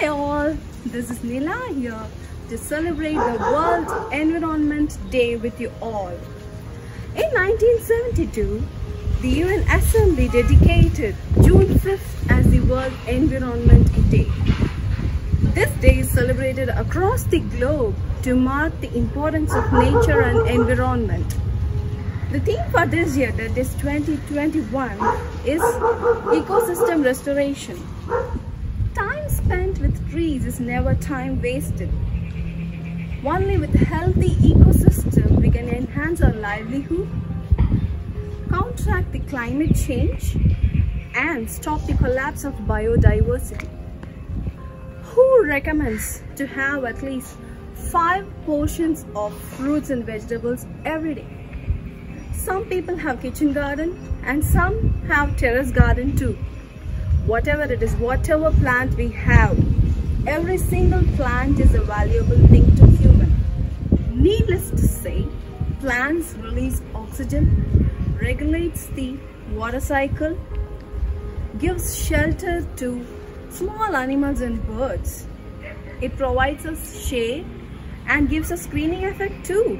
Hi all, this is Neela here to celebrate the World Environment Day with you all. In 1972, the UN Assembly dedicated June 5th as the World Environment Day. This day is celebrated across the globe to mark the importance of nature and environment. The theme for this year, that is 2021, is ecosystem restoration. Time spent with trees is never time wasted. Only with a healthy ecosystem we can enhance our livelihood, counteract the climate change, and stop the collapse of biodiversity. Who recommends to have at least 5 portions of fruits and vegetables every day? Some people have kitchen garden and some have terrace garden too. Whatever it is, whatever plant we have, every single plant is a valuable thing to human. Needless to say, plants release oxygen, regulates the water cycle, gives shelter to small animals and birds. It provides us shade and gives us screening effect too.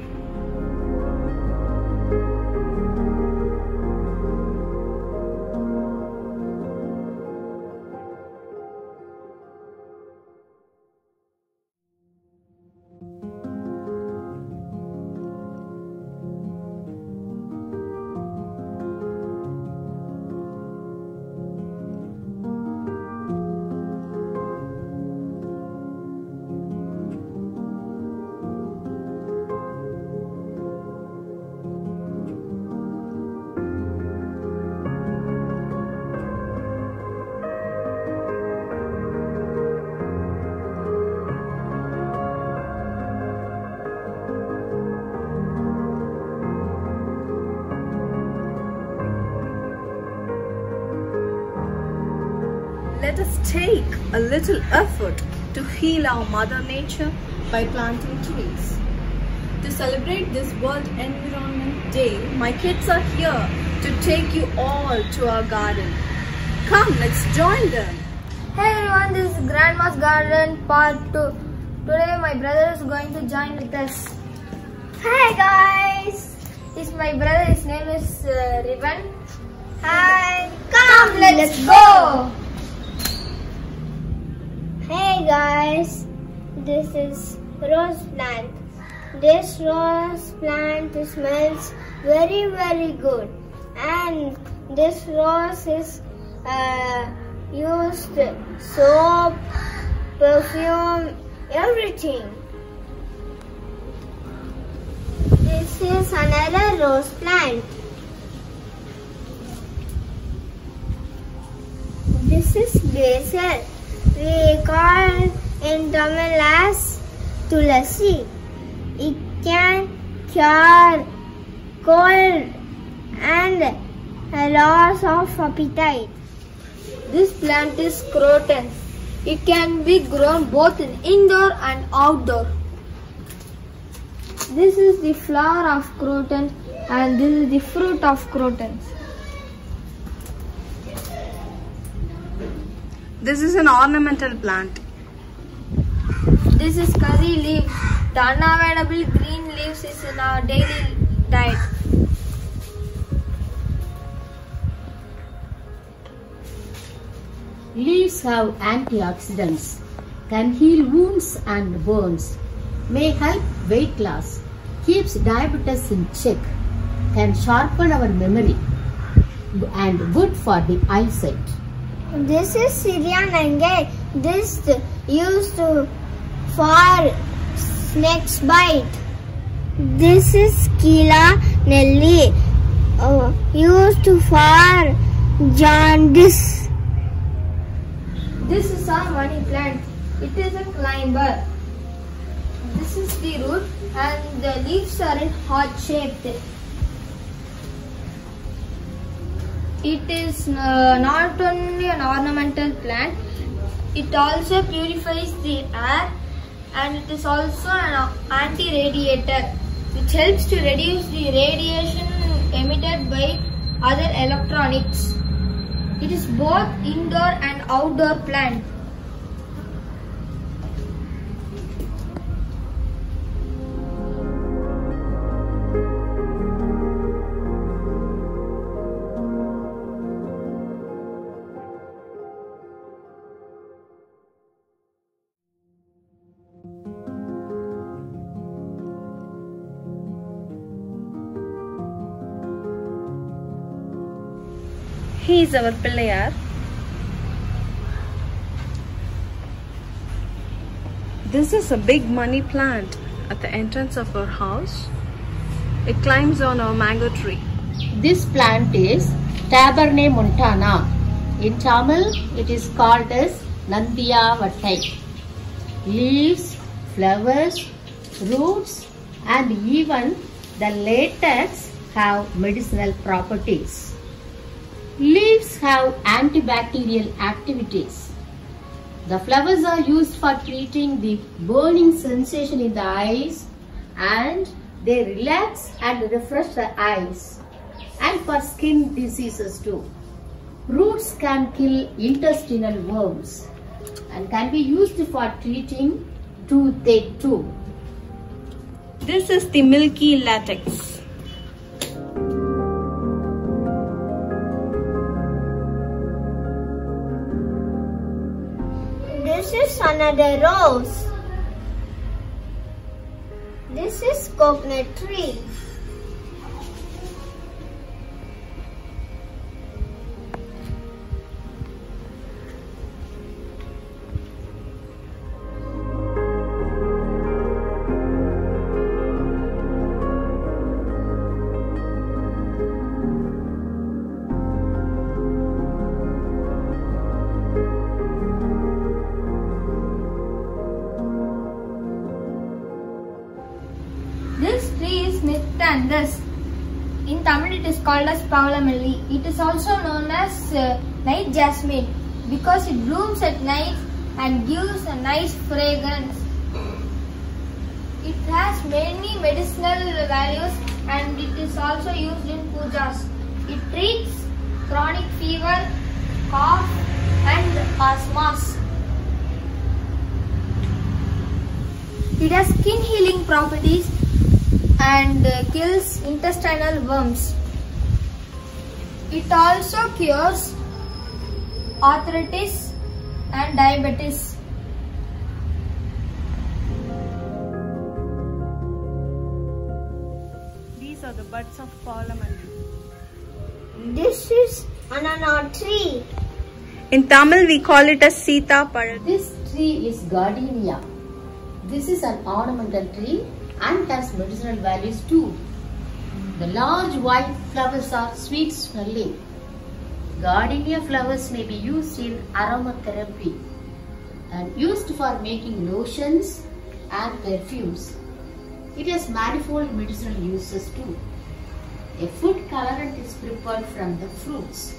Let us take a little effort to heal our Mother Nature by planting trees. To celebrate this World Environment Day, my kids are here to take you all to our garden. Come, let's join them. Hey everyone, this is Grandma's Garden Part 2. Today my brother is going to join with us. Hi guys! This is my brother, his name is Rivan. Hi! Come, let's go! Hey guys, this is rose plant. This rose plant smells very good, and this rose is used soap, perfume, everything. This is another rose plant. This is basil. We call in Tamil as tulasi. It can cure cold and loss of appetite. This plant is croton. It can be grown both in indoor and outdoor. This is the flower of croton and this is the fruit of crotons. This is an ornamental plant. This is curry leaf. The unavailable green leaves is in our daily diet. Leaves have antioxidants, can heal wounds and burns, may help weight loss, keeps diabetes in check, can sharpen our memory, and good for the eyesight. This is Syrian Nangai. This used for snake's bite. This is Kila Nelly, used for jaundice. This is our money plant. It is a climber. This is the root and the leaves are in heart shaped. It is not only an ornamental plant, it also purifies the air and it is also an anti-radiator which helps to reduce the radiation emitted by other electronics. It is both indoor and outdoor plant. He is our Pillayar. This is a big money plant at the entrance of our house. It climbs on our mango tree. This plant is Tabernae montana. In Tamil, it is called as Nandiya Vattai. Leaves, flowers, roots, and even the latex have medicinal properties. Leaves have antibacterial activities. The flowers are used for treating the burning sensation in the eyes, and they relax and refresh the eyes, and for skin diseases too. Roots can kill intestinal worms and can be used for treating toothache too. This is the milky latex. This is another rose. This is coconut tree. This tree is Nyctandus. In Tamil it is called as Pavalamalli. It is also known as night jasmine because it blooms at night and gives a nice fragrance. It has many medicinal values and it is also used in pujas. It treats chronic fever, cough and asthma. It has skin healing properties and kills intestinal worms. It also cures arthritis and diabetes. These are the buds of Pavalamalli. This is anana tree. In Tamil we call it as Sita Paral. This tree is gardenia. This is an ornamental tree and has medicinal values too. The large white flowers are sweet smelling. Gardenia flowers may be used in aromatherapy and used for making lotions and perfumes. It has manifold medicinal uses too. A food colorant is prepared from the fruits.